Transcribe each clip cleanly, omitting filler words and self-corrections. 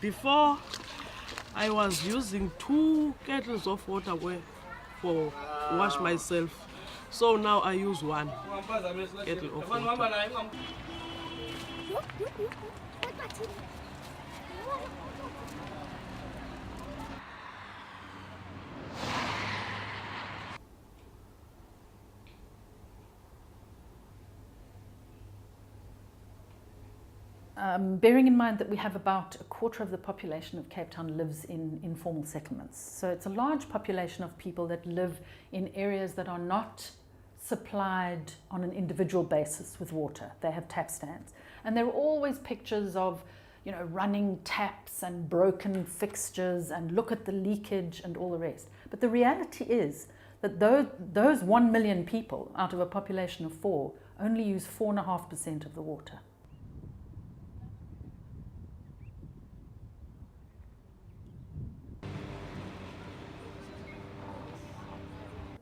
Before, I was using 2 kettles of water for wash myself. So now I use 1 kettle of water. Bearing in mind that we have about a quarter of the population of Cape Town lives in informal settlements. So it's a large population of people that live in areas that are not supplied on an individual basis with water. They have tap stands. And there are always pictures of, you know, running taps and broken fixtures and look at the leakage and all the rest. But the reality is that those 1 million people out of a population of 4 only use 4.5% of the water.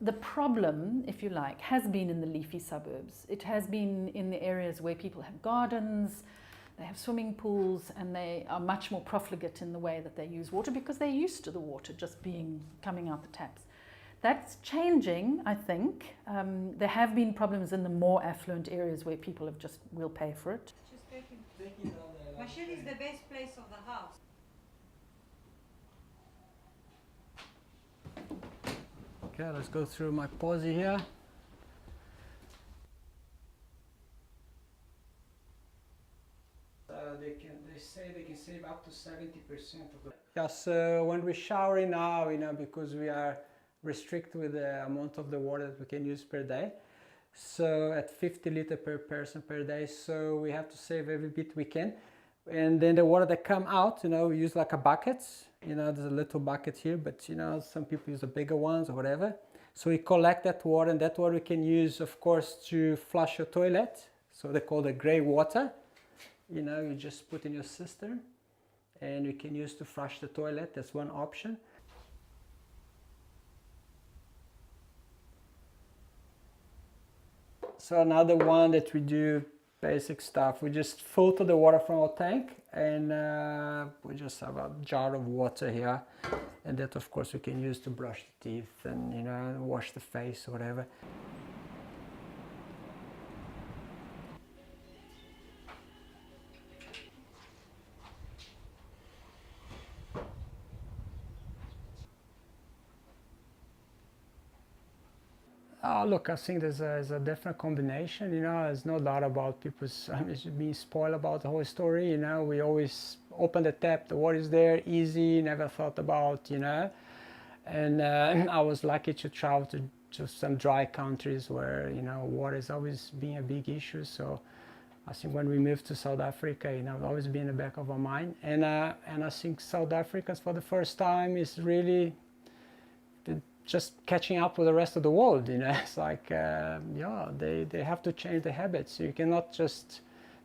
The problem, if you like, has been in the leafy suburbs. It has been in the areas where people have gardens, they have swimming pools, and they are much more profligate in the way that they use water because they're used to the water just coming out the taps. That's changing, I think. There have been problems in the more affluent areas where people have just will pay for it. Just taking. Machine is the best place of the house. Okay, let's go through my posi here. They say they can save up to 70% of the. Yeah, so when we're showering now, you know, because we are restricted with the amount of the water that we can use per day. So at 50 liters per person per day, so we have to save every bit we can. And then the water that come out, you know, we use like a bucket. You know, there's a little bucket here, but you know, some people use the bigger ones or whatever. So we collect that water, and that water we can use, of course, to flush your toilet. So they call it grey water. You know, you just put in your cistern, and you can use to flush the toilet. That's one option. So another one that we do, basic stuff, we just filter the water from our tank, and we just have a jar of water here, and that of course we can use to brush the teeth and, you know, wash the face or whatever. Oh, look, I think there's a definite combination, you know, there's no doubt about people being spoiled about the whole story, you know, we always open the tap, the water is there, easy, never thought about, you know, and I was lucky to travel to some dry countries where, you know, water has always been a big issue, so I think when we moved to South Africa, you know, it's always been in the back of our mind, and I think South Africans for the first time is really just catching up with the rest of the world, you know. It's like, yeah, they have to change their habits. You cannot just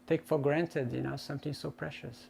take for granted, you know, something so precious.